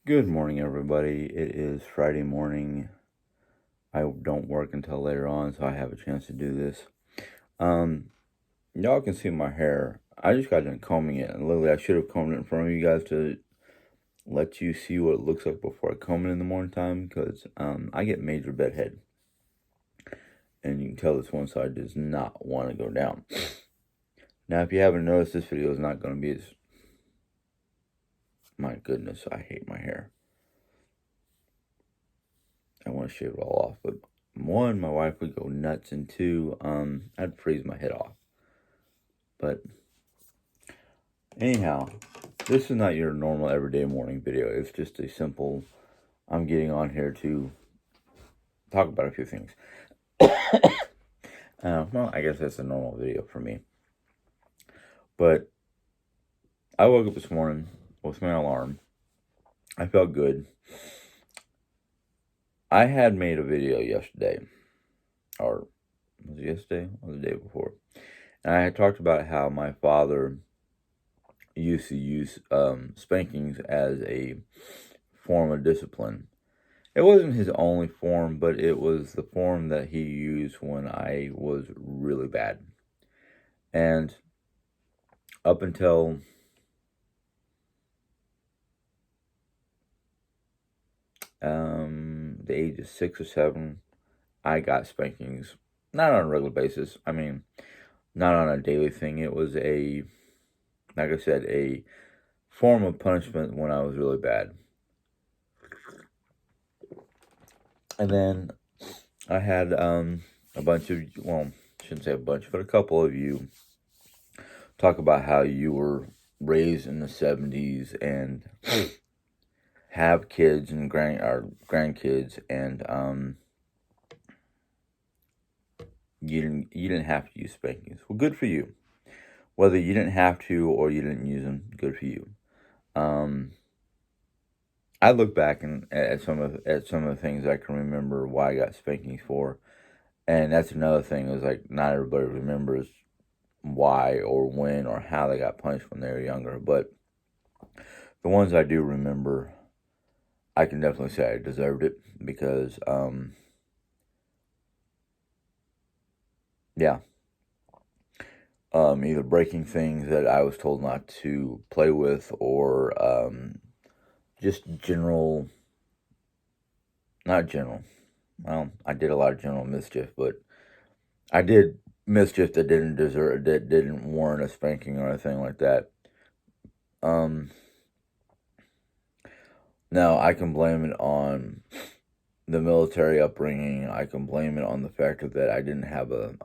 Good morning, everybody. It is Friday morning. I don't work until later on, so I have a chance to do this. Y'all can see my hair. I just got done combing it, and literally, I should have combed it in front of you guys to let you see what it looks like before I comb it in the morning time, because I get major bedhead, and you can tell this one side does not want to go down. Now, if you haven't noticed, this video is not going to be as... My goodness, I hate my hair. I want to shave it all off, but one, my wife would go nuts, and two, I'd freeze my head off. But anyhow, this is not your normal everyday morning video. It's just a simple, I'm getting on here to talk about a few things. Well, I guess that's a normal video for me. But I woke up this morning with my alarm. I felt good. I had made a video yesterday, or was it yesterday? Or the day before? And I had talked about how my father used to use spankings as a form of discipline. It wasn't his only form, but it was the form that he used when I was really bad. And up until the age of 6 or 7, I got spankings. Not on a regular basis. I mean, not on a daily thing. It was like I said, a form of punishment when I was really bad. And then I had a bunch of, well, I shouldn't say a bunch, but a couple of you talk about how you were raised in the 70s and have kids and grandkids, and you didn't have to use spankings. Well, good for you. Whether you didn't have to or you didn't use them, good for you. I look back at some of the things I can remember why I got spankings for, and that's another thing. Is like not everybody remembers why or when or how they got punished when they were younger, but the ones I do remember, I can definitely say I deserved it because, yeah, either breaking things that I was told not to play with, or just not general. Well, I did a lot of general mischief, but I did mischief that didn't warrant a spanking or anything like that. Now, I can blame it on the military upbringing. I can blame it on the fact that I didn't have a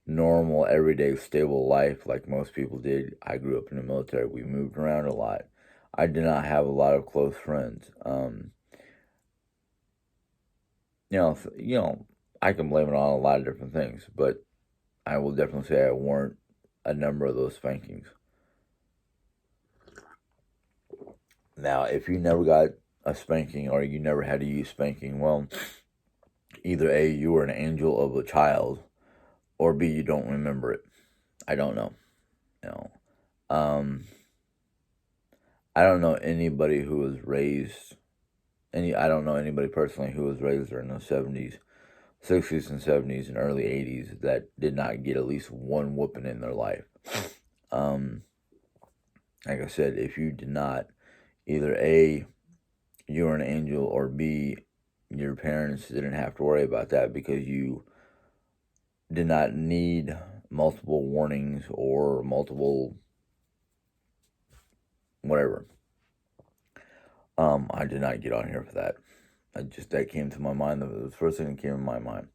normal, everyday, stable life like most people did. I grew up in the military. We moved around a lot. I did not have a lot of close friends. I can blame it on a lot of different things, but I will definitely say I warrant a number of those spankings. Now, if you never got a spanking or you never had to use spanking, well, either A, you were an angel of a child, or B, you don't remember it. I don't know. I don't know anybody who was raised, I don't know anybody personally who was raised during the 70s, 60s and 70s and early 80s that did not get at least one whooping in their life. Like I said, if you did not, either A, you were an angel, or B, your parents didn't have to worry about that because you did not need multiple warnings or multiple whatever. I did not get on here for that. That came to my mind. The first thing that came to my mind.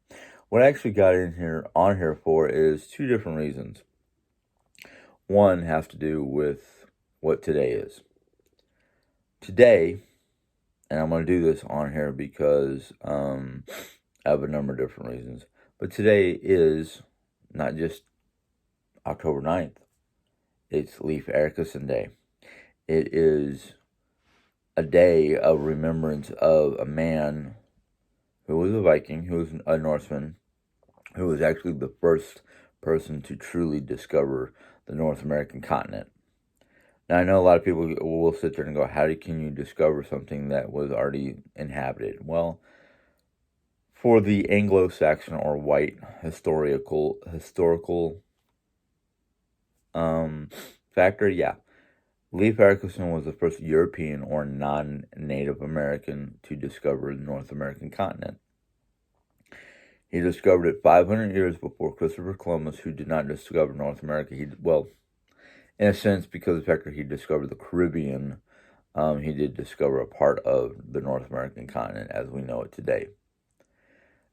What I actually got on here for is two different reasons. One has to do with what today is. Today, and I'm going to do this on here because I have a number of different reasons. But today is not just October 9th. It's Leif Erikson Day. It is a day of remembrance of a man who was a Viking, who was a Norseman, who was actually the first person to truly discover the North American continent. Now, I know a lot of people will sit there and go, how can you discover something that was already inhabited? Well, for the Anglo-Saxon or white historical um, factor, yeah. Leif Erikson was the first European or non-Native American to discover the North American continent. He discovered it 500 years before Christopher Columbus, who did not discover North America. Well, in a sense, because of the fact that he discovered the Caribbean, he did discover a part of the North American continent as we know it today.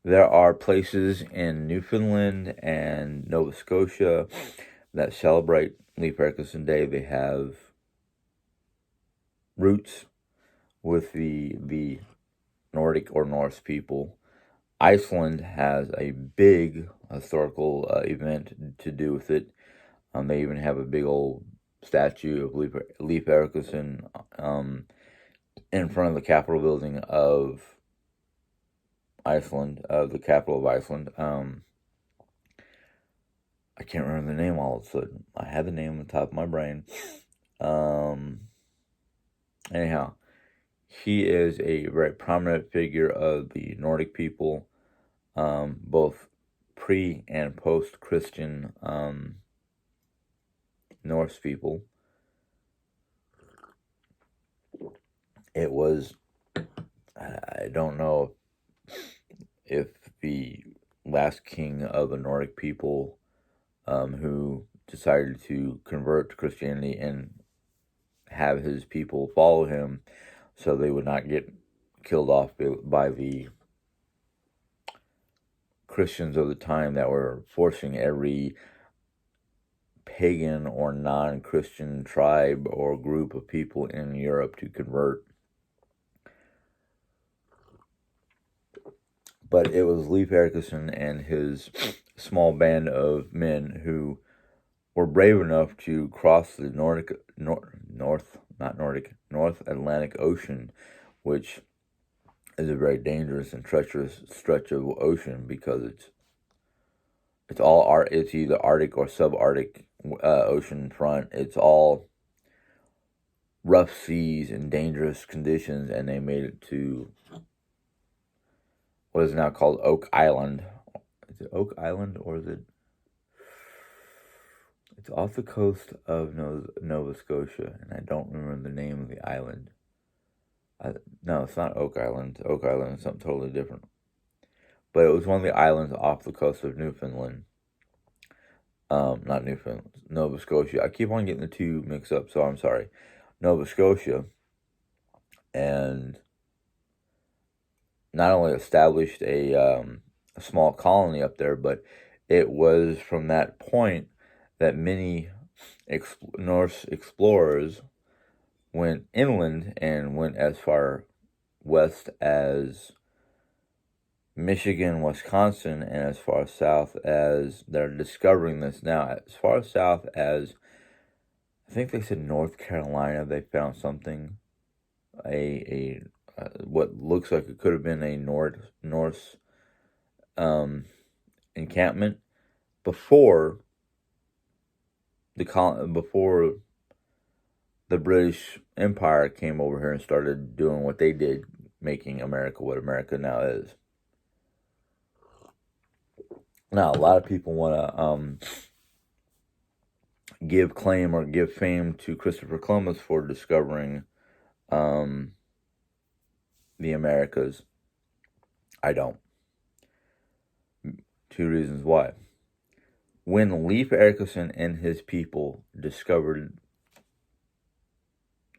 There are places in Newfoundland and Nova Scotia that celebrate Leif Erikson Day. They have roots with the Nordic or Norse people. Iceland has a big historical event to do with it. They even have a big old statue of Leif Erikson in front of the Capitol building of Iceland, the capital of Iceland. I can't remember the name all of a sudden. I had the name on the top of my brain. Anyhow, he is a very prominent figure of the Nordic people, both pre and post Christian Norse people. It was, I don't know if the last king of the Nordic people who decided to convert to Christianity and have his people follow him so they would not get killed off by the Christians of the time that were forcing every pagan or non-Christian tribe or group of people in Europe to convert. But it was Leif Erikson and his small band of men who were brave enough to cross the North Atlantic Ocean, which is a very dangerous and treacherous stretch of ocean because it's either Arctic or subarctic ocean front. It's all rough seas and dangerous conditions, and they made it to what is now called Oak Island. Is it Oak Island or is it? It's off the coast of Nova Scotia, and I don't remember the name of the island. No, it's not Oak Island. Oak Island is something totally different. But it was one of the islands off the coast of Newfoundland. Not Newfoundland, Nova Scotia. I keep on getting the two mixed up, so I'm sorry. Nova Scotia, and not only established a small colony up there, but it was from that point that many Norse explorers went inland and went as far west as Michigan, Wisconsin, and as far south as they're discovering this now. As far south as I think they said North Carolina, they found something, what looks like it could have been a Norse encampment before before the British Empire came over here and started doing what they did, making America what America now is. Now, a lot of people want to give claim or give fame to Christopher Columbus for discovering the Americas. I don't. Two reasons why. When Leif Erikson and his people discovered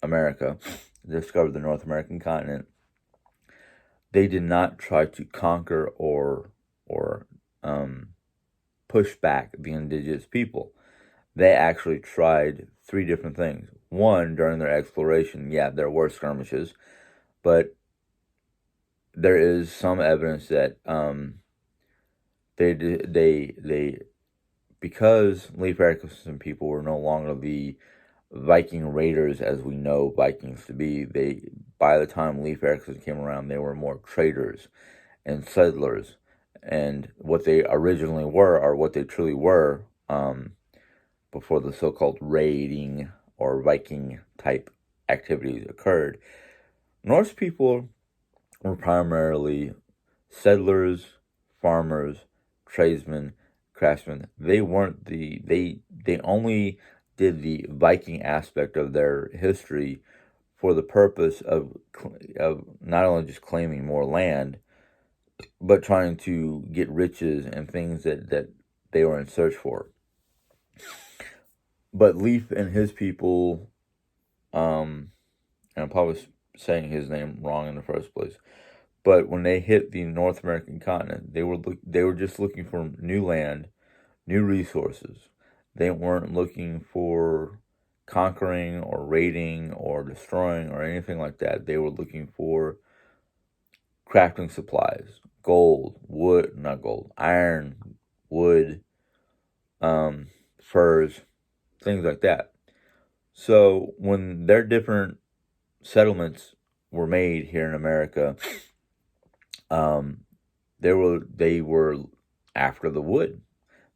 America, discovered the North American continent, they did not try to conquer or push back the indigenous people. They actually tried three different things. One, during their exploration, yeah, there were skirmishes, but there is some evidence that they because Leif Erikson people were no longer the Viking raiders as we know Vikings to be. By the time Leif Erikson came around, they were more traders and settlers, and what they originally were, or what they truly were, before the so-called raiding or Viking type activities occurred. Norse people were primarily settlers, farmers, tradesmen, craftsmen. They weren't they only did the Viking aspect of their history for the purpose of not only just claiming more land, but trying to get riches and things that they were in search for. But Leif and his people, and I'm probably saying his name wrong in the first place, but when they hit the North American continent, they were just looking for new land, new resources. They weren't looking for conquering or raiding or destroying or anything like that. They were looking for crafting supplies, gold, wood, not gold, iron, wood, furs, things like that. So when their different settlements were made here in America, um, they were after the wood.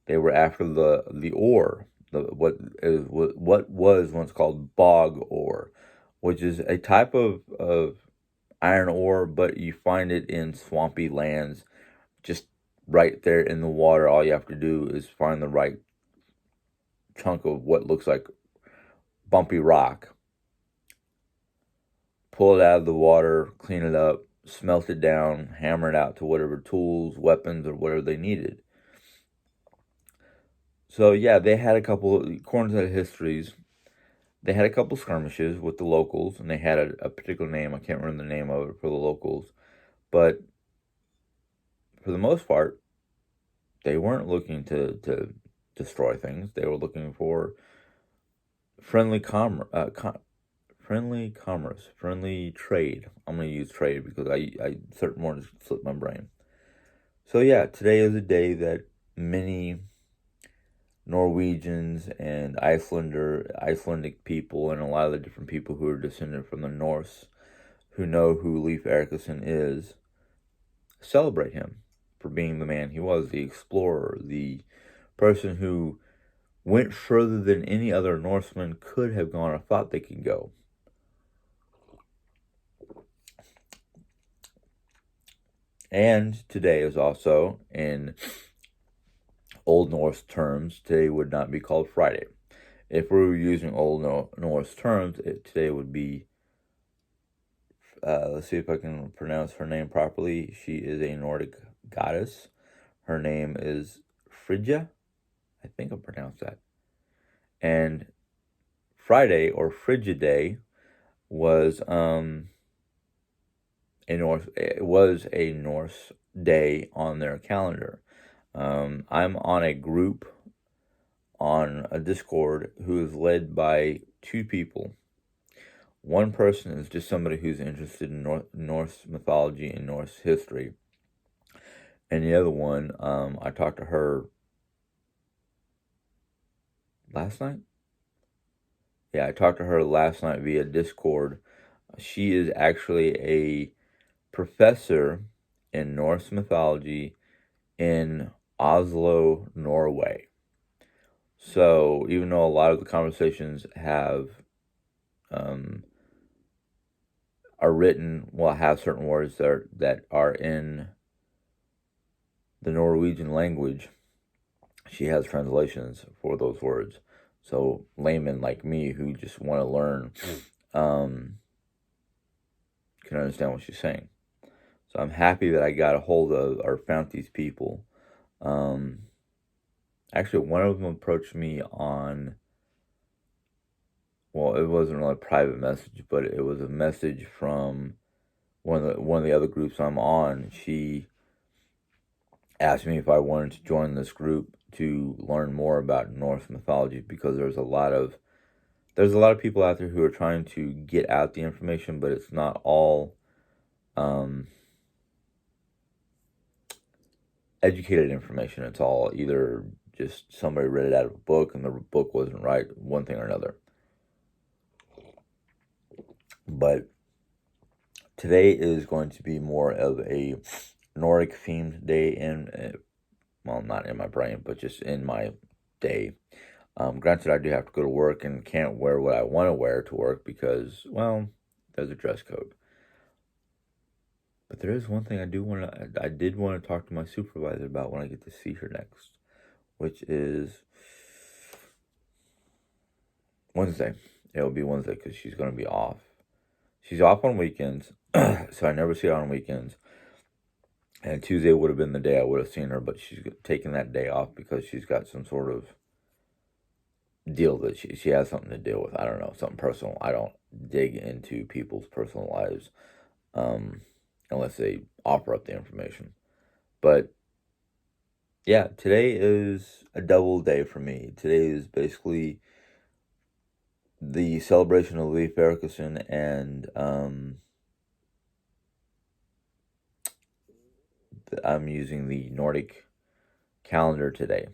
They were after the ore, what was once called bog ore, which is a type of iron ore, but you find it in swampy lands, just right there in the water. All you have to do is find the right chunk of what looks like bumpy rock, pull it out of the water, clean it up, smelt it down, hammer it out to whatever tools, weapons, or whatever they needed. So yeah, they had a couple, according to the histories, they had a couple skirmishes with the locals, and they had a particular name. I can't remember the name of it for the locals, but for the most part, they weren't looking to destroy things. They were looking for friendly friendly commerce, friendly trade. I'm going to use trade because I certain words slip my brain. So yeah, today is a day that many Norwegians and Icelandic people and a lot of the different people who are descended from the Norse who know who Leif Erikson is celebrate him for being the man he was, the explorer, the person who went further than any other Norseman could have gone or thought they could go. And today is also, in Old Norse terms, today would not be called Friday. If we were using Old Norse terms, today would be, let's see if I can pronounce her name properly. She is a Nordic goddess. Her name is Frigga. I think I pronounced that. And Friday, or Frigidae, was a Norse day on their calendar. I'm on a group on a Discord who is led by two people. One person is just somebody who's interested in Norse mythology and Norse history. And the other one, I talked to her last night. Yeah, I talked to her last night via Discord. She is actually a professor in Norse mythology in Oslo, Norway. So even though a lot of the conversations are written, have certain words that are in the Norwegian language, she has translations for those words. So laymen like me who just want to learn can understand what she's saying. So I'm happy that I got a hold of or found these people. Actually, one of them approached me on, well, it wasn't really a private message, but it was a message from one of the other groups I'm on. She asked me if I wanted to join this group to learn more about Norse mythology, because there's a lot of people out there who are trying to get out the information, but it's not all educated information. It's all either just somebody read it out of a book and the book wasn't right, one thing or another. But today is going to be more of a Nordic themed day, and well, not in my brain, but just in my day. Granted, I do have to go to work and can't wear what I want to wear to work because, well, there's a dress code. But there is one thing I did want to talk to my supervisor about when I get to see her next, which is Wednesday. It'll be Wednesday because she's going to be off. She's off on weekends, so I never see her on weekends. And Tuesday would have been the day I would have seen her, but she's taking that day off because she's got some sort of deal that she has something to deal with. I don't know, something personal. I don't dig into people's personal lives unless they offer up the information. But yeah, today is a double day for me. Today is basically the celebration of Leif Erikson, and I'm using the Nordic calendar today,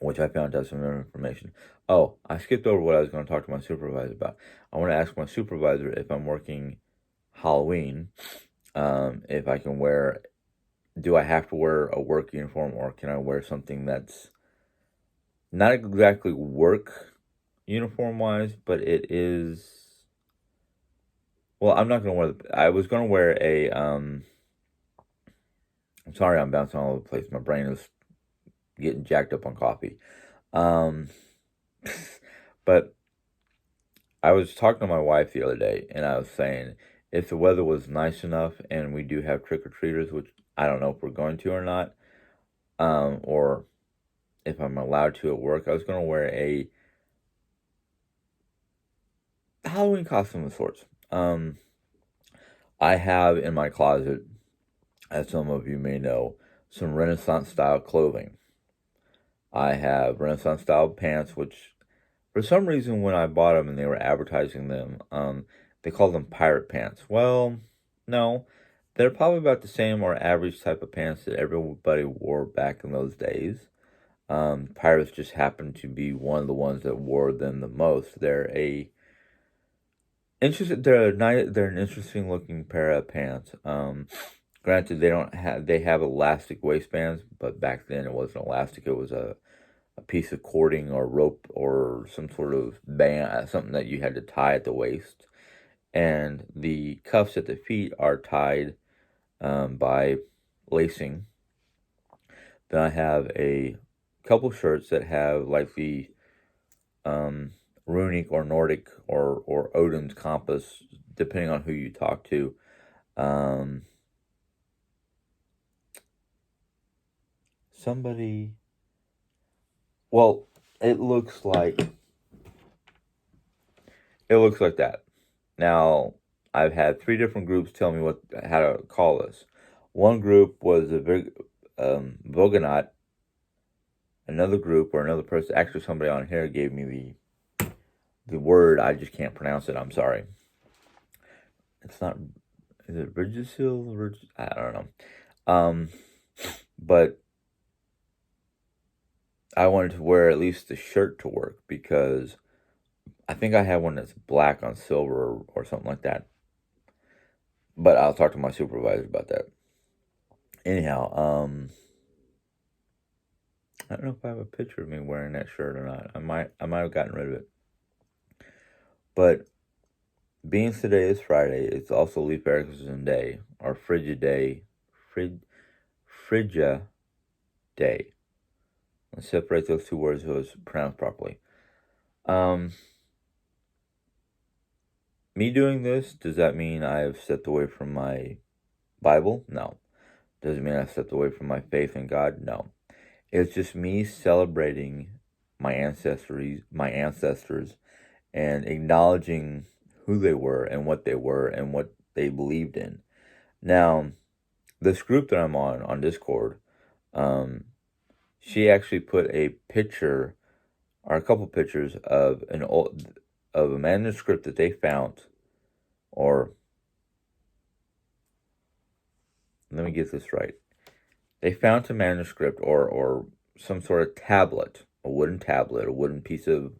which I found out some information. Oh, I skipped over what I was going to talk to my supervisor about. I want to ask my supervisor if I'm working Halloween, if I can wear, do I have to wear a work uniform, or can I wear something that's not exactly work uniform wise, but it is, well, I'm not going to wear, I was going to wear a, I'm sorry I'm bouncing all over the place. My brain is getting jacked up on coffee. But I was talking to my wife the other day, and I was saying if the weather was nice enough and we do have trick-or-treaters, which I don't know if we're going to or not, or if I'm allowed to at work, I was going to wear a Halloween costume of sorts. I have in my closet, as some of you may know, some Renaissance-style clothing. I have Renaissance-style pants, which for some reason, when I bought them and they were advertising them, they called them pirate pants. Well, no, they're probably about the same or average type of pants that everybody wore back in those days. Pirates just happened to be one of the ones that wore them the most. They're they're an interesting looking pair of pants. Granted, they have elastic waistbands, but back then it wasn't elastic. It was a piece of cording or rope or some sort of band, something that you had to tie at the waist. And the cuffs at the feet are tied by lacing. Then I have a couple shirts that have like the runic or Nordic or Odin's compass, depending on who you talk to. Somebody, well, it looks like that. Now, I've had 3 different groups tell me how to call this. One group was a big Vogonaut. Another group or another person, actually somebody on here gave me the word. I just can't pronounce it. I'm sorry. It's not. Is it Regisil? I don't know. But I wanted to wear at least the shirt to work because I think I have one that's black on silver or something like that. But I'll talk to my supervisor about that. Anyhow, I don't know if I have a picture of me wearing that shirt or not. I might have gotten rid of it. But being today is Friday, it's also Leif Erikson Day, or Frigid Day. Frigid Day. Let's separate those 2 words so it's pronounced properly. Me doing this, does that mean I have stepped away from my Bible? No. Does it mean I've stepped away from my faith in God? No. It's just me celebrating my ancestors and acknowledging who they were and what they believed in. Now, this group that I'm on Discord, she actually put a picture or a couple pictures of a manuscript that they found, or let me get this right. They found a manuscript or some sort of tablet, a wooden tablet, a wooden piece of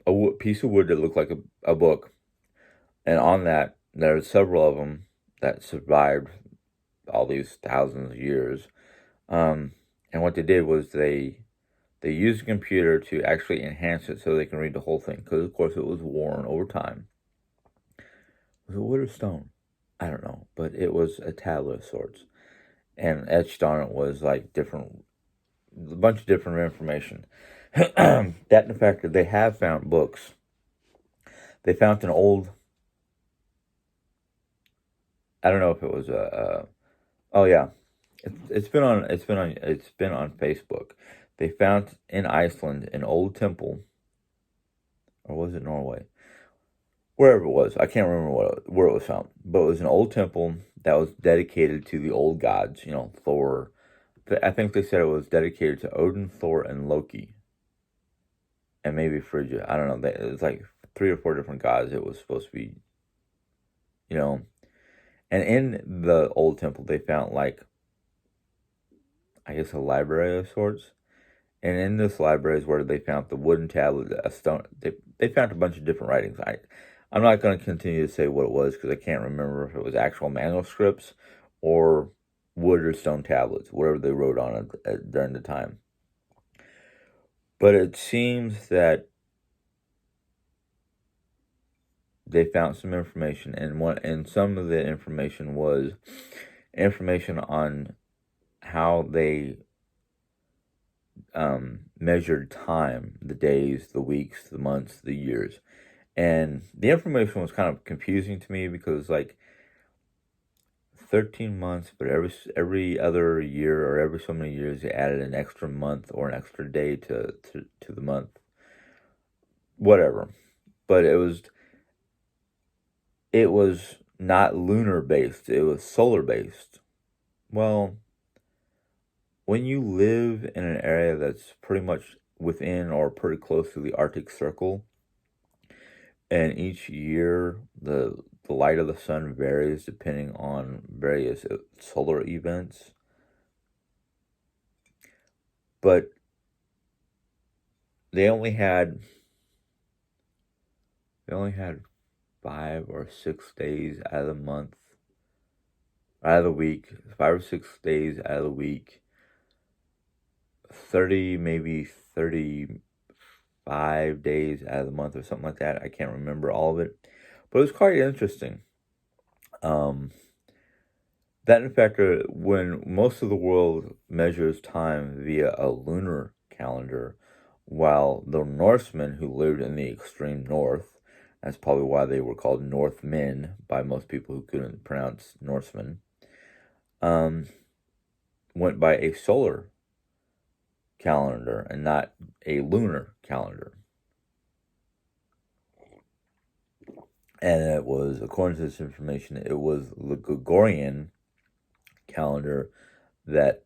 wood that looked like a book. And on that, there are several of them that survived all these thousands of years. And what they did was they They used a computer to actually enhance it so they can read the whole thing, because of course it was worn over time. Was it wood or stone? I don't know, but it was a tablet of sorts, and etched on it was like a bunch of different information. That and the fact that they have found books. They found an old. I don't know if it was a. Oh yeah, it's been on Facebook. They found in Iceland an old temple, or was it Norway? Wherever it was, I can't remember where it was found, but it was an old temple that was dedicated to the old gods. Thor. I think they said it was dedicated to Odin, Thor, and Loki, and maybe Phrygia. I don't know. It was like 3 or 4 different gods. It was supposed to be, you know. And in the old temple, they found like, I guess, a library of sorts. And in this library is where they found the wooden tablet, a stone. They found a bunch of different writings. I'm not going to continue to say what it was because I can't remember if it was actual manuscripts or wood or stone tablets, whatever they wrote on it during the time. But it seems that they found some information, and some of the information was information on how they measured time, the days, the weeks, the months, the years. And the information was kind of confusing to me because, like, 13 months, but every other year or every so many years, they added an extra month or an extra day to the month. Whatever. But it was not lunar based, it was solar based. Well, when you live in an area that's pretty much within or pretty close to the Arctic Circle, and each year the light of the sun varies depending on various solar events, but they only had 5 or 6 days out of the month, out of the week, 5 or 6 days out of the week, 30, maybe 35 days out of the month or something like that. I can't remember all of it, but it was quite interesting. That in fact, when most of the world measures time via a lunar calendar, while the Norsemen who lived in the extreme north, that's probably why they were called Northmen by most people who couldn't pronounce Norsemen, went by a solar calendar and not a lunar calendar. And it was, according to this information, it was the Gregorian calendar that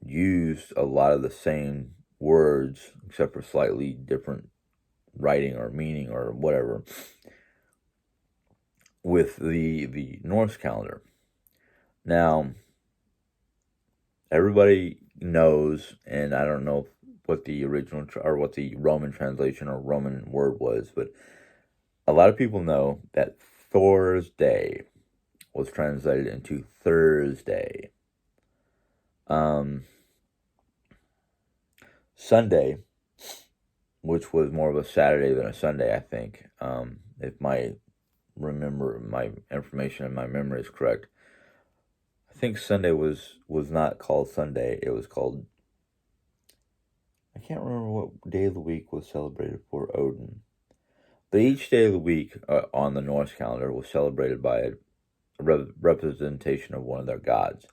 used a lot of the same words, except for slightly different writing or meaning or whatever, with the Norse calendar. Now, everybody knows, and I don't know what the original or what the Roman translation or Roman word was, but a lot of people know that Thursday was translated into Thursday. Sunday, which was more of a Saturday than a Sunday, I think, if my information and my memory is correct. I think Sunday was not called Sunday. It was called, I can't remember what day of the week was celebrated for Odin. But each day of the week on the Norse calendar was celebrated by a representation of one of their gods.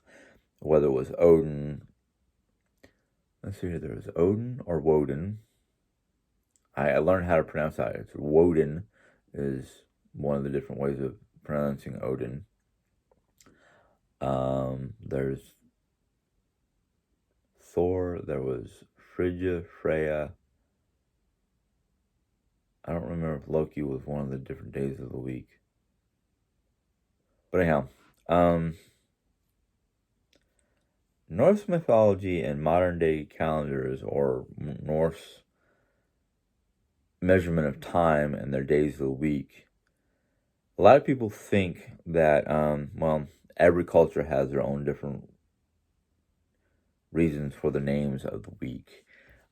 Whether it was Odin, let's see here, there was Odin or Woden. I learned how to pronounce that. It's Woden is one of the different ways of pronouncing Odin. There's Thor, there was Phrygia, Freya. I don't remember if Loki was one of the different days of the week. But anyhow, Norse mythology and modern day calendars, or Norse measurement of time and their days of the week, a lot of people think that, every culture has their own different reasons for the names of the week.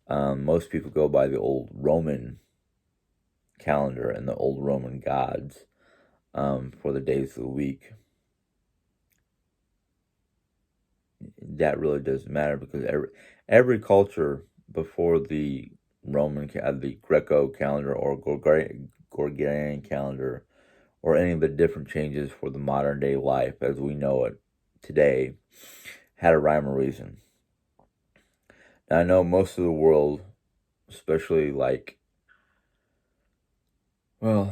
Most people go by the old Roman calendar and the old Roman gods for the days of the week. That really doesn't matter because every culture before the the Greco calendar or Gregorian calendar, or any of the different changes for the modern day life as we know it today, had a rhyme or reason. Now I know most of the world, especially the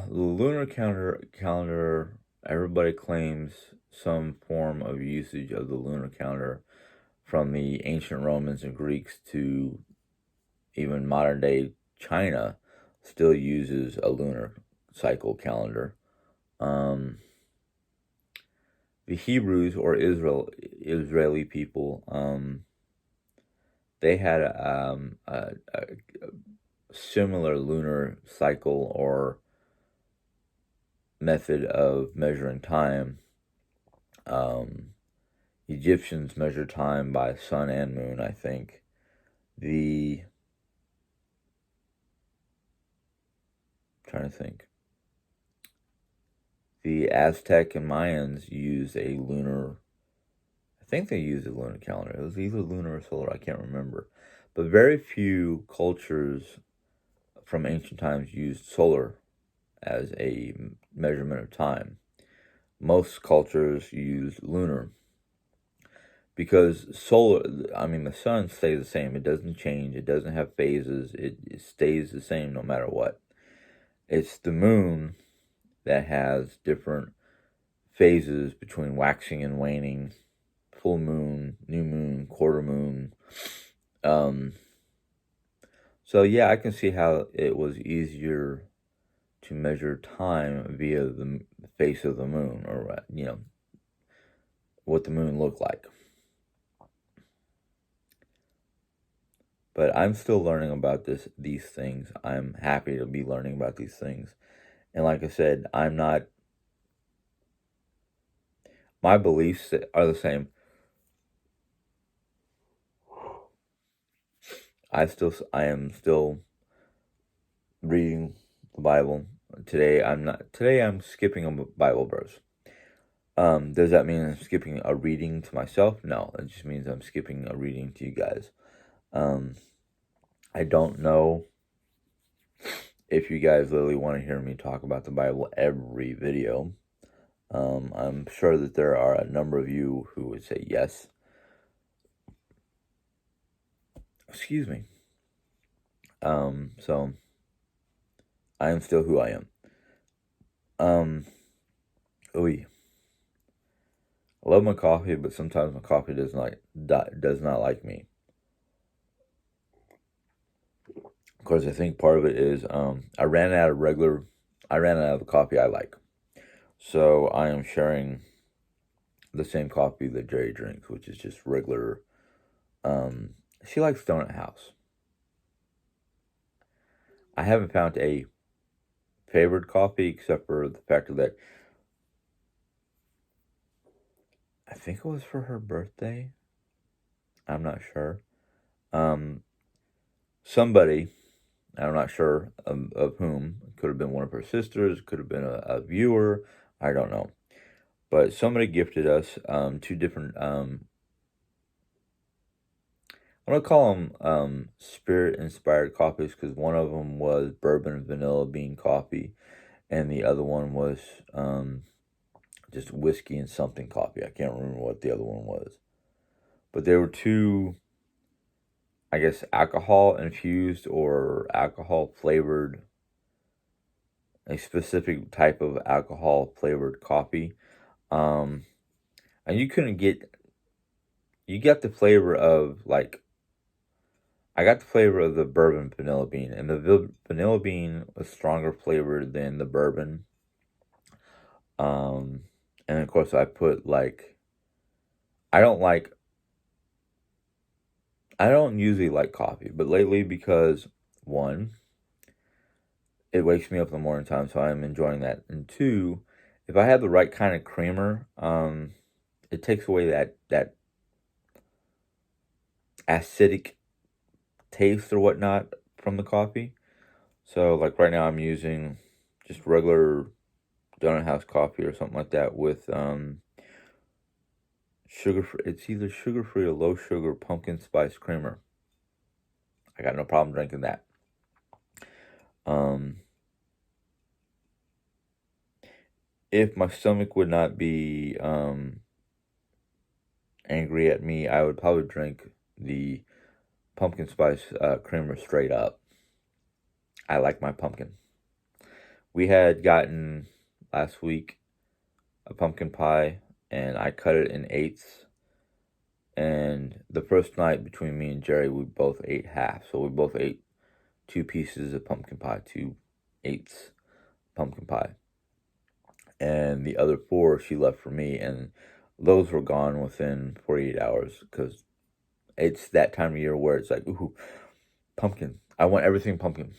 lunar calendar, everybody claims some form of usage of the lunar calendar from the ancient Romans and Greeks to even modern day China still uses a lunar cycle calendar. The Hebrews or Israeli people, they had a similar lunar cycle or method of measuring time. Egyptians measure time by sun and moon, I think. Trying to think. The Aztec and Mayans used a lunar. I think they used a lunar calendar. It was either lunar or solar. I can't remember. But very few cultures from ancient times used solar as a measurement of time. Most cultures use lunar because the sun stays the same. It doesn't change. It doesn't have phases. It stays the same no matter what. It's the moon that has different phases between waxing and waning, full moon, new moon, quarter moon. So yeah, I can see how it was easier to measure time via the face of the moon, or what the moon looked like. But I'm still learning about these things. I'm happy to be learning about these things. And like I said, my beliefs are the same. I am still reading the Bible. Today I'm skipping a Bible verse. Does that mean I'm skipping a reading to myself? No, it just means I'm skipping a reading to you guys. I don't know if you guys really want to hear me talk about the Bible every video. I'm sure that there are a number of you who would say yes. Excuse me. So I am still who I am. I love my coffee, but sometimes my coffee does not like me. Of course, I think part of it is I ran out of the coffee I like. So I am sharing the same coffee that Jerry drinks, which is just regular. She likes Donut House. I haven't found a favorite coffee except for the fact that I think it was for her birthday. I'm not sure. Somebody, I'm not sure of whom. It could have been one of her sisters. Could have been a viewer. I don't know. But somebody gifted us two different. I'm gonna call them spirit inspired coffees because one of them was bourbon and vanilla bean coffee, and the other one was just whiskey and something coffee. I can't remember what the other one was, but there were two, I guess, alcohol infused or alcohol flavored, a specific type of alcohol flavored coffee. And you got the flavor of I got the flavor of the bourbon vanilla bean, and the vanilla bean was stronger flavored than the bourbon. And of course I put I don't like, I don't usually like coffee, but lately because one, it wakes me up in the morning time, so I'm enjoying that. And two, if I have the right kind of creamer, it takes away that acidic taste or whatnot from the coffee. So, like right now, I'm using just regular Donut House coffee or something like that with sugar. It's either sugar free or low sugar pumpkin spice creamer. I got no problem drinking that. Um, if my stomach would not be angry at me, I would probably drink the pumpkin spice creamer straight up. I like my pumpkin. We had gotten last week a pumpkin pie, and I cut it in eighths. And the first night between me and Jerry, we both ate half. So we both ate 2 pieces of pumpkin pie, 2/8 pumpkin pie. And the other 4 she left for me, and those were gone within 48 hours because it's that time of year where it's like, ooh, pumpkin. I want everything pumpkin.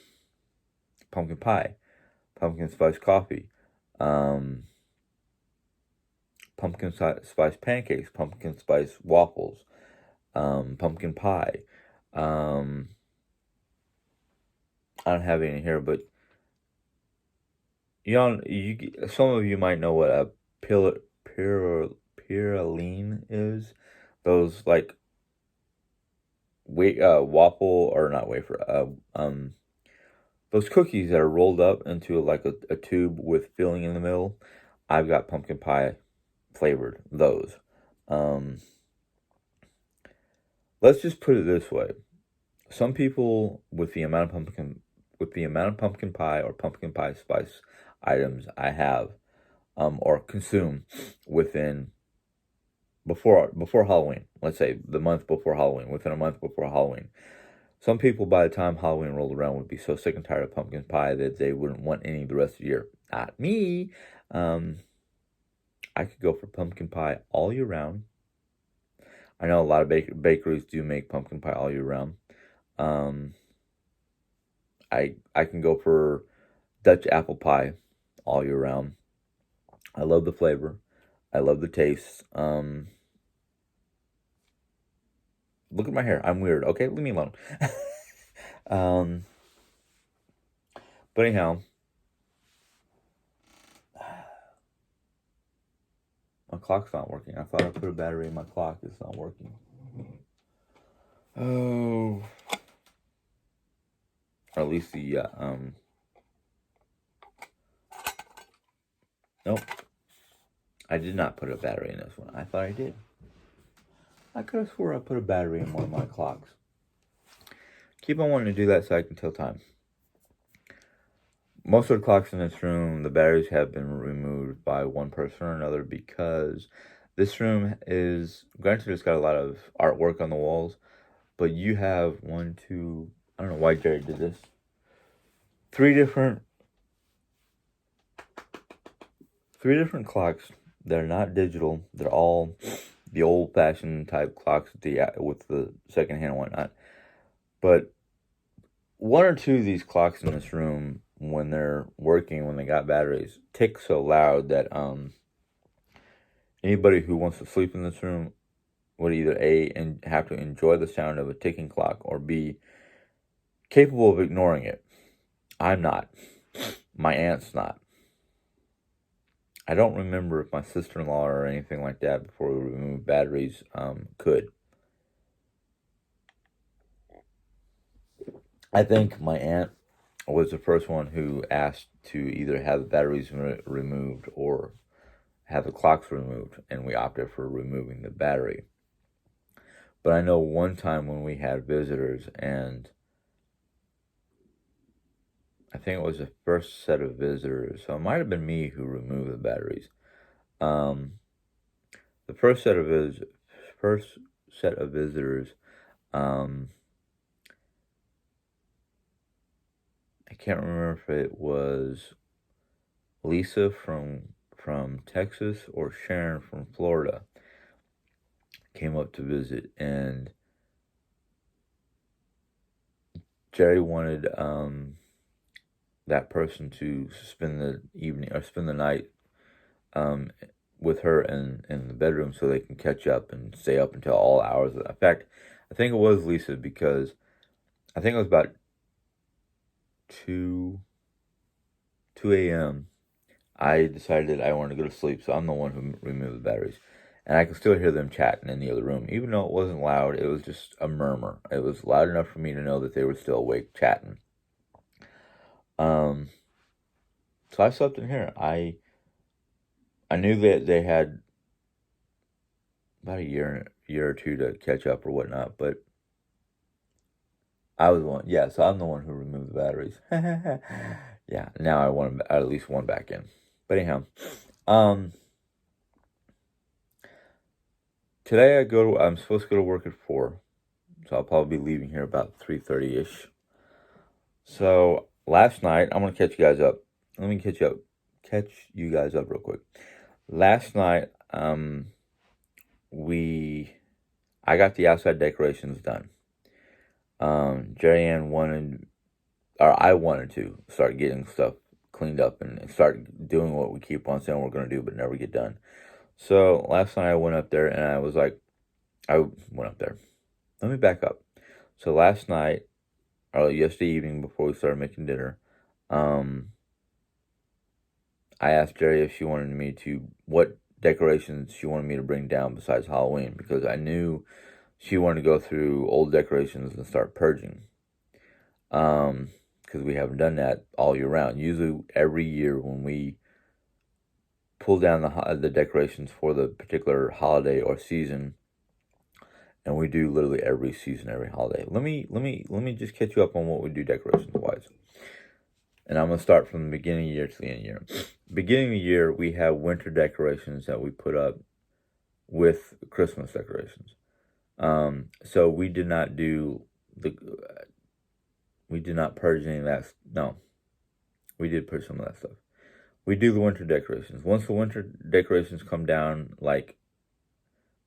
Pumpkin pie, pumpkin spice coffee, pumpkin spice pancakes, pumpkin spice waffles, pumpkin pie. I don't have any here, but some of you might know what a pyraline is. Those like waffle or not wafer. Those cookies that are rolled up into like a tube with filling in the middle. I've got pumpkin pie flavored those. Um, let's just put it this way: some people with the amount of pumpkin pie or pumpkin pie spice items I have or consume within before Halloween. Let's say the month before Halloween, within a month before Halloween. Some people, by the time Halloween rolled around, would be so sick and tired of pumpkin pie that they wouldn't want any the rest of the year. Not me. I could go for pumpkin pie all year round. I know a lot of bakeries do make pumpkin pie all year round. I can go for Dutch apple pie all year round. I love the flavor. I love the taste. Look at my hair. I'm weird. Okay, leave me alone. um, but anyhow, my clock's not working. I thought I put a battery in my clock. It's not working. Oh. Or at least the, nope. I did not put a battery in this one. I thought I did. I could have swore I put a battery in one of my clocks. Keep on wanting to do that so I can tell time. Most of the clocks in this room, the batteries have been removed by one person or another because this room is, granted, it's got a lot of artwork on the walls, but you have I don't know why Jerry did this, 3 different clocks. They're not digital. They're all the old-fashioned type clocks with the second hand and whatnot. But 1 or 2 of these clocks in this room, when they're working, when they got batteries, tick so loud that anybody who wants to sleep in this room would either A, and have to enjoy the sound of a ticking clock, or B, capable of ignoring it. I'm not. My aunt's not. I don't remember if my sister-in-law or anything like that, before we removed batteries, could. I think my aunt was the first one who asked to either have the batteries removed or have the clocks removed, and we opted for removing the battery. But I know one time when we had visitors, and I think it was the first set of visitors, so it might have been me who removed the batteries. The first set of visitors, I can't remember if it was Lisa from Texas or Sharon from Florida, came up to visit, and Jerry wanted that person to spend the evening or spend the night with her in the bedroom so they can catch up and stay up until all hours. In fact, I think it was Lisa, because I think it was about 2 a.m. I decided I wanted to go to sleep, so I'm the one who removed the batteries. And I could still hear them chatting in the other room. Even though it wasn't loud, it was just a murmur. It was loud enough for me to know that they were still awake chatting. Um, so I slept in here. I knew that they had about a year or two to catch up or whatnot, but I was the one. Yeah, so I'm the one who removed the batteries. Yeah, now I want at least one back in. But anyhow, um, today I'm supposed to go to work at 4, so I'll probably be leaving here about 3:30ish. So last night, I'm gonna catch you guys up. Let me catch you guys up real quick. Last night, I got the outside decorations done. Jerry Ann I wanted to start getting stuff cleaned up and start doing what we keep on saying we're gonna do, but never get done. So last night I went up there and I went up there. Let me back up. So last night, or yesterday evening before we started making dinner, I asked Jerry if she wanted me to, what decorations she wanted me to bring down besides Halloween, because I knew she wanted to go through old decorations and start purging. Because we haven't done that all year round. Usually every year when we pull down the decorations for the particular holiday or season, and we do literally every season, every holiday. Let me just catch you up on what we do decorations wise. And I'm gonna start from the beginning of the year to the end of the year. Beginning of the year, we have winter decorations that we put up with Christmas decorations. So we did not purge any of that. No, we did purge some of that stuff. We do the winter decorations. Once the winter decorations come down, like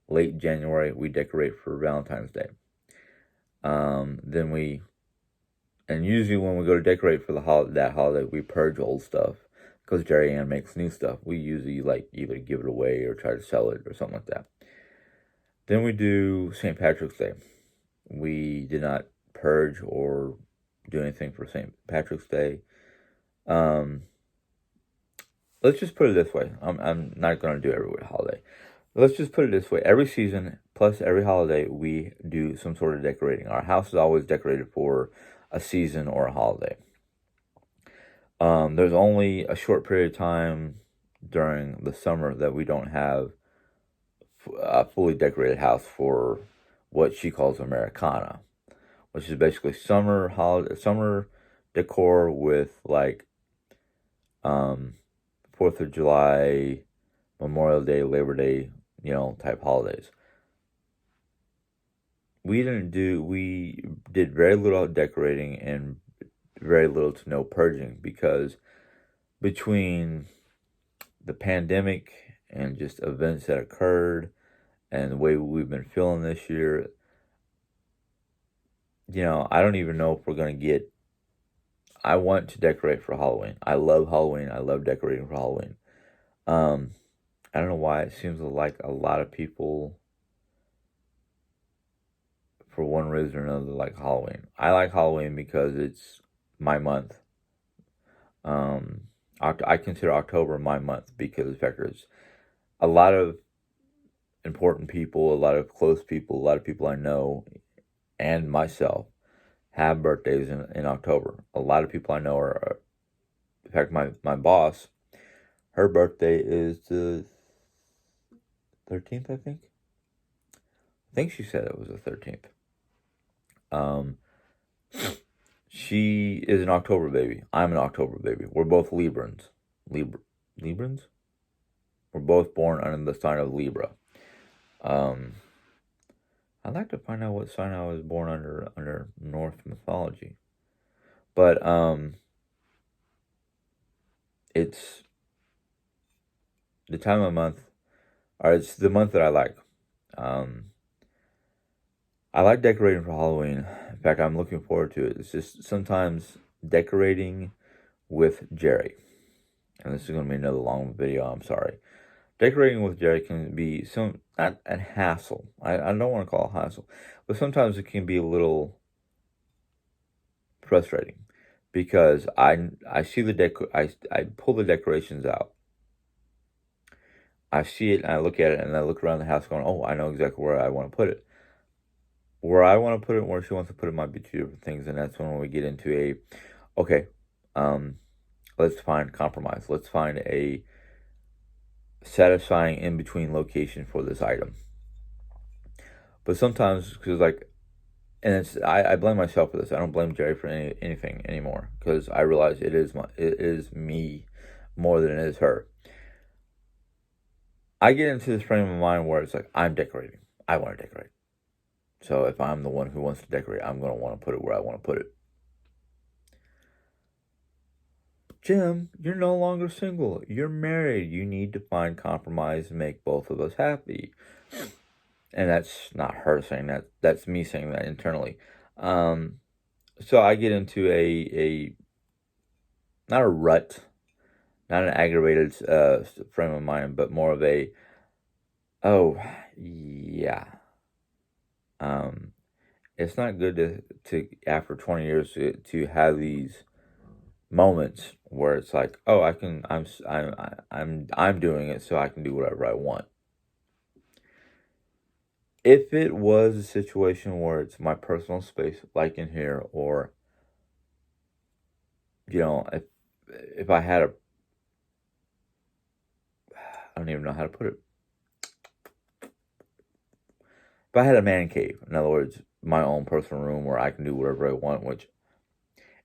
late January, we decorate for Valentine's Day. And usually when we go to decorate for that holiday, we purge old stuff because Jerry Ann makes new stuff. We usually either give it away or try to sell it or something like that. Then we do St. Patrick's Day. We did not purge or do anything for St. Patrick's Day. Let's just put it this way. I'm not going to do every holiday. Let's just put it this way. Every season, plus every holiday, we do some sort of decorating. Our house is always decorated for a season or a holiday. There's only a short period of time during the summer that we don't have a fully decorated house for what she calls Americana, which is basically summer decor with 4th of July, Memorial Day, Labor Day, type holidays. We did very little decorating and very little to no purging because between the pandemic and just events that occurred and the way we've been feeling this year, I don't even know if we're going to get. I want to decorate for Halloween. I love Halloween. I love decorating for Halloween. I don't know why it seems like a lot of people, for one reason or another, like Halloween. I like Halloween because it's my month. I consider October my month because the fact is, a lot of important people, a lot of close people, a lot of people I know, and myself have birthdays in October. A lot of people I know are, in fact, my boss, her birthday is the 13th, I think. I think she said it was the 13th. She is an October baby. I'm an October baby. We're both Librans. Librans? We're both born under the sign of Libra. I'd like to find out what sign I was born under Norse mythology. But it's the time of month, or it's the month that I like. I like decorating for Halloween. In fact, I'm looking forward to it. It's just sometimes decorating with Jerry. And this is going to be another long video, I'm sorry. Decorating with Jerry can be not a hassle. I don't want to call it a hassle. But sometimes it can be a little frustrating because I see I pull the decorations out. I see it and I look at it and I look around the house going, oh, I know exactly where I want to put it. Where I want to put it and where she wants to put it might be two different things, and that's when we get into okay, um, let's find compromise. Let's find a satisfying in between location for this item. But sometimes, because and I blame myself for this. I don't blame Jerry for anything anymore because I realize it is me more than it is her. I get into this frame of mind where it's like I'm decorating. I want to decorate. So if I'm the one who wants to decorate, I'm going to want to put it where I want to put it. Jim, you're no longer single. You're married. You need to find compromise and make both of us happy. And that's not her saying that. That's me saying that internally. So I get into a not a rut, not an aggravated frame of mind, but more of a, oh, yeah. It's not good to after 20 years to have these moments where it's like, oh, I'm doing it, so I can do whatever I want. If it was a situation where it's my personal space, like in here, or if I had I don't even know how to put it. If I had a man cave, in other words, my own personal room where I can do whatever I want, which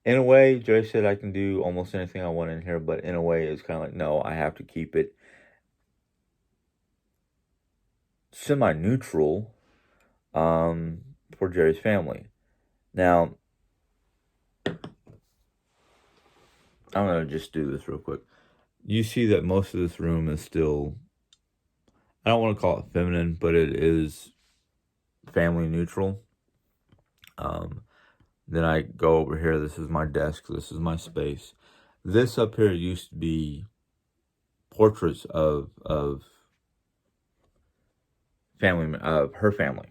in a way, Joy said I can do almost anything I want in here, but in a way, it's kind of like, no, I have to keep it semi-neutral for Jerry's family. Now, I'm going to just do this real quick. You see that most of this room is still, I don't want to call it feminine, but it is family neutral. Then I go over here. This is my desk. This is my space. This up here used to be portraits of family, of her family,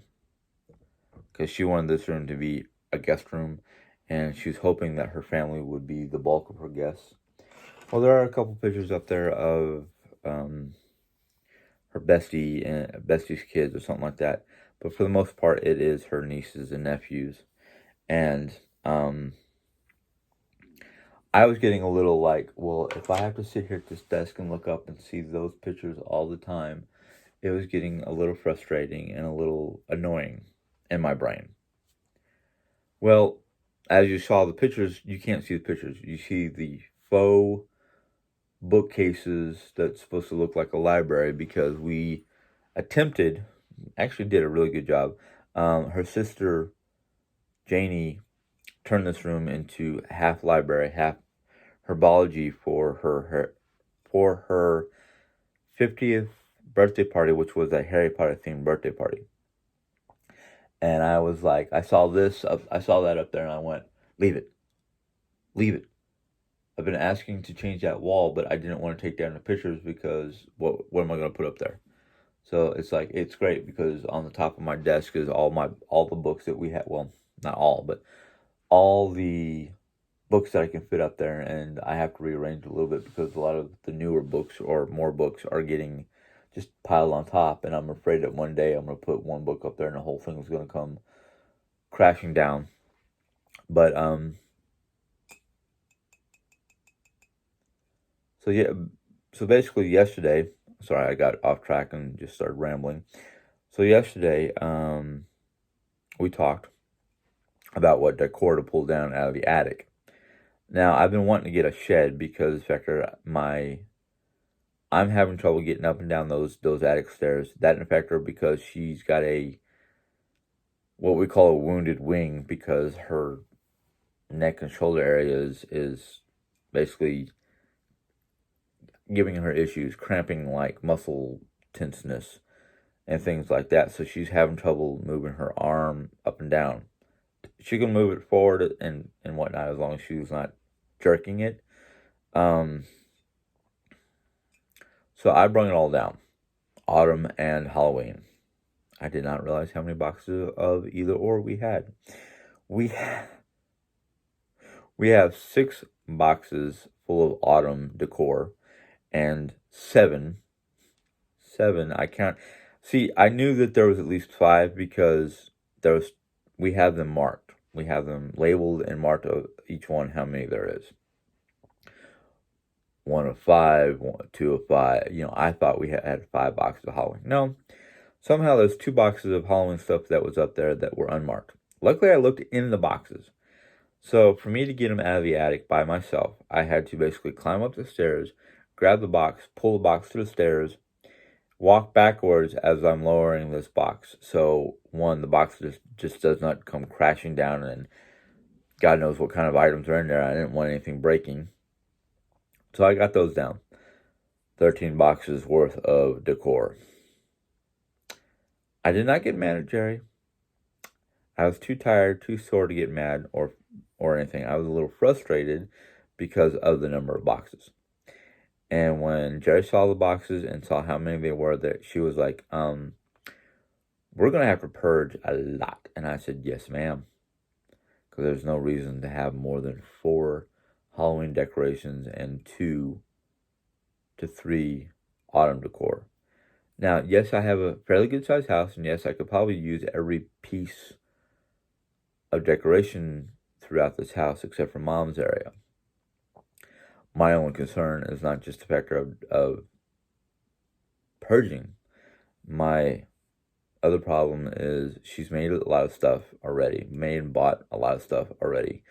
because she wanted this room to be a guest room, and she was hoping that her family would be the bulk of her guests. Well, there are a couple pictures up there of her bestie and bestie's kids or something like that, but for the most part, it is her nieces and nephews. And I was getting a little like, well, if I have to sit here at this desk and look up and see those pictures all the time, it was getting a little frustrating and a little annoying in my brain. Well, as you saw the pictures, you can't see the pictures. You see the faux bookcases that's supposed to look like a library because we actually did a really good job. Her sister, Janie, turned this room into half library, half herbology for her 50th birthday party, which was a Harry Potter themed birthday party. And I was like, I saw that up there, and I went, leave it. I've been asking to change that wall, but I didn't want to take down the pictures because what am I going to put up there? So it's like, it's great because on the top of my desk is all the books that we had. Well, not all, but all the books that I can fit up there, and I have to rearrange a little bit because a lot of the newer books or more books are getting just piled on top, and I'm afraid that one day I'm going to put one book up there and the whole thing is going to come crashing down. But so basically yesterday, sorry, I got off track and just started rambling. So yesterday, we talked about what decor to pull down out of the attic. Now, I've been wanting to get a shed because, in fact, I'm having trouble getting up and down those attic stairs. That in fact, because she's got what we call a wounded wing, because her neck and shoulder area is basically giving her issues, cramping like muscle tenseness and things like that. So she's having trouble moving her arm up and down. She can move it forward and whatnot as long as she's not jerking it. So I brought it all down. Autumn and Halloween. I did not realize how many boxes of either or we had. We have 6 boxes full of autumn decor, and seven, I count. See, I knew that there was at least 5 because there was, we have them marked. We have them labeled and marked of each one how many there is. 1 of 5, 2 of 5. I thought we had 5 boxes of Halloween. No, somehow there's 2 boxes of Halloween stuff that was up there that were unmarked. Luckily, I looked in the boxes. So for me to get them out of the attic by myself, I had to basically climb up the stairs, grab the box, pull the box to the stairs, walk backwards as I'm lowering this box. So one, the box just does not come crashing down, and God knows what kind of items are in there. I didn't want anything breaking. So I got those down. 13 boxes worth of decor. I did not get mad at Jerry. I was too tired, too sore to get mad or anything. I was a little frustrated because of the number of boxes. And when Jerry saw the boxes and saw how many they were, that she was like, we're going to have to purge a lot. And I said, yes, ma'am. Because there's no reason to have more than 4 Halloween decorations and 2 to 3 autumn decor. Now, yes, I have a fairly good sized house, and yes, I could probably use every piece of decoration throughout this house except for Mom's area. My only concern is not just the factor of purging. My other problem is she's made a lot of stuff already. Made and bought a lot of stuff already.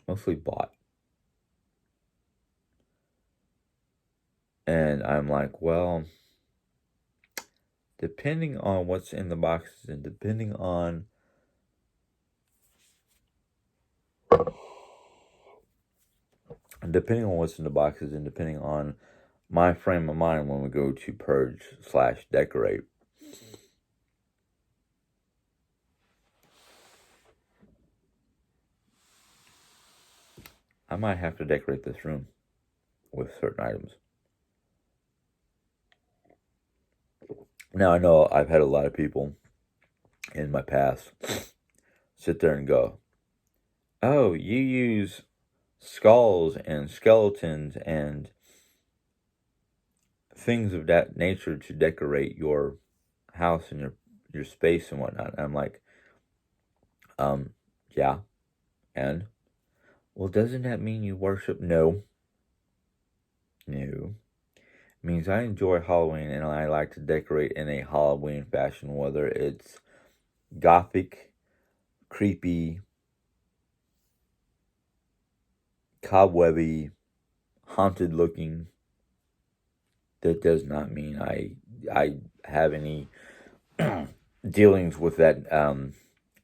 Mostly bought. And I'm like, well, depending on what's in the boxes and depending on what's in the boxes and depending on my frame of mind when we go to purge/decorate, I might have to decorate this room with certain items. Now, I know I've had a lot of people in my past sit there and go, oh, you use skulls and skeletons and things of that nature to decorate your house and your space and whatnot. And I'm like, yeah, and well, doesn't that mean you worship? No. It means I enjoy Halloween and I like to decorate in a Halloween fashion, whether it's gothic, creepy, cobwebby, haunted looking. That does not mean I have any dealings with that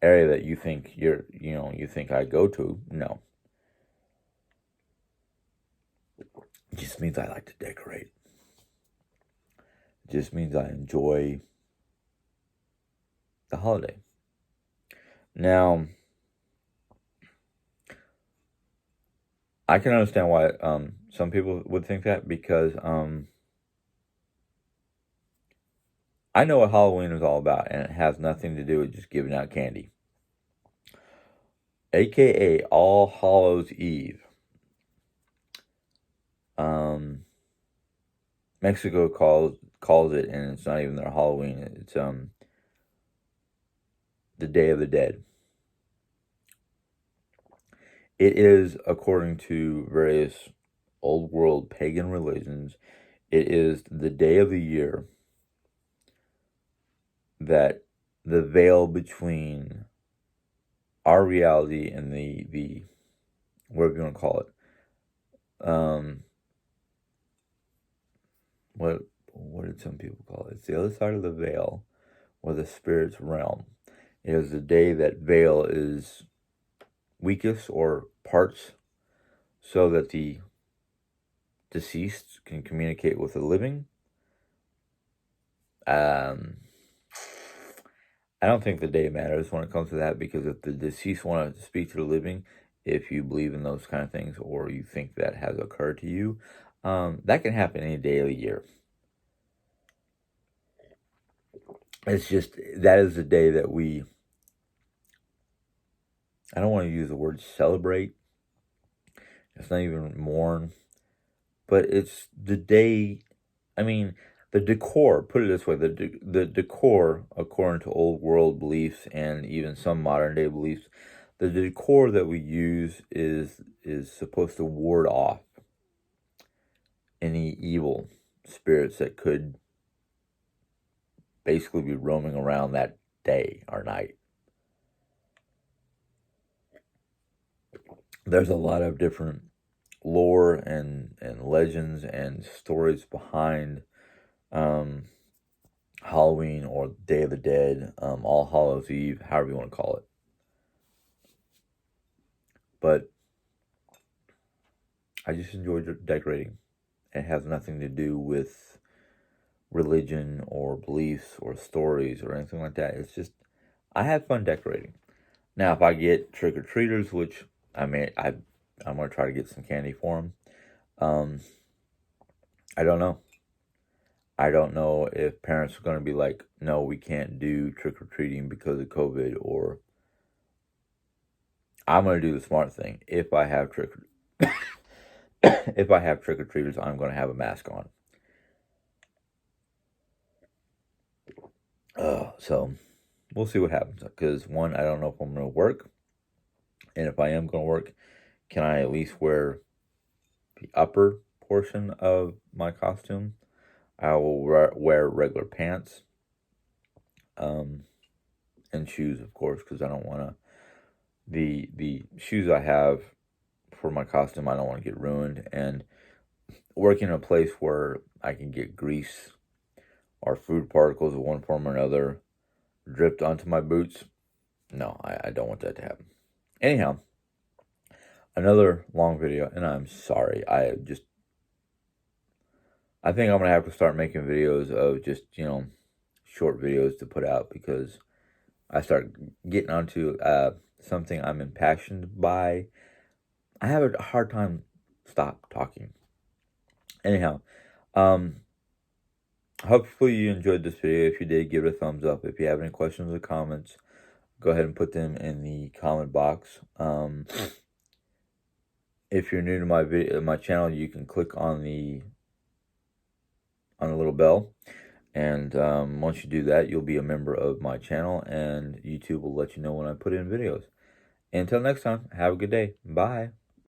area that you think you think I go to. No. It just means I like to decorate. It just means I enjoy the holiday. Now, I can understand why some people would think that because I know what Halloween is all about, and it has nothing to do with just giving out candy. AKA All Hallows Eve. Mexico calls it, and it's not even their Halloween. It's the Day of the Dead. It is, according to various old world pagan religions, it is the day of the year that the veil between our reality and the whatever you want to call it, what did some people call it? It's the other side of the veil, or the spirit's realm. It is the day that veil is weakest or parts, so that the deceased can communicate with the living. I don't think the day matters when it comes to that, because if the deceased want to speak to the living, if you believe in those kind of things or you think that has occurred to you, that can happen any day of the year. It's just that is the day that we I don't want to use the word celebrate. It's not even mourn, but it's the day. I mean, the decor. Put it this way: the decor, according to old world beliefs and even some modern day beliefs, the decor that we use is supposed to ward off any evil spirits that could basically be roaming around that day or night. There's a lot of different lore and legends and stories behind um, Halloween or Day of the Dead, All Hallows Eve, however you want to call it. But I just enjoy decorating. It has nothing to do with religion or beliefs or stories or anything like that. It's just I have fun decorating. Now, if I get trick or treaters, which I'm gonna try to get some candy for them. Um, I don't know. I don't know if parents are gonna be like, no, we can't do trick or treating because of COVID, or I'm gonna do the smart thing. If I have if I have trick or treaters, I'm gonna have a mask on. So we'll see what happens. Because one, I don't know if I'm gonna work, and if I am gonna work, can I at least wear the upper portion of my costume? I will wear regular pants, um, and shoes, of course, because I don't want to. The shoes I have for my costume, I don't want to get ruined. And working in a place where I can get grease or food particles of one form or another dripped onto my boots, no, I don't want that to happen. Anyhow, another long video, and I'm sorry. I think I'm gonna have to start making videos of just short videos to put out because I start getting onto something I'm impassioned by. I have a hard time stop talking. Anyhow, um, hopefully you enjoyed this video. If you did, give it a thumbs up. If you have any questions or comments, go ahead and put them in the comment box. If you're new to my channel, you can click on the little bell, and once you do that, you'll be a member of my channel, and YouTube will let you know when I put in videos. Until next time, have a good day. Bye.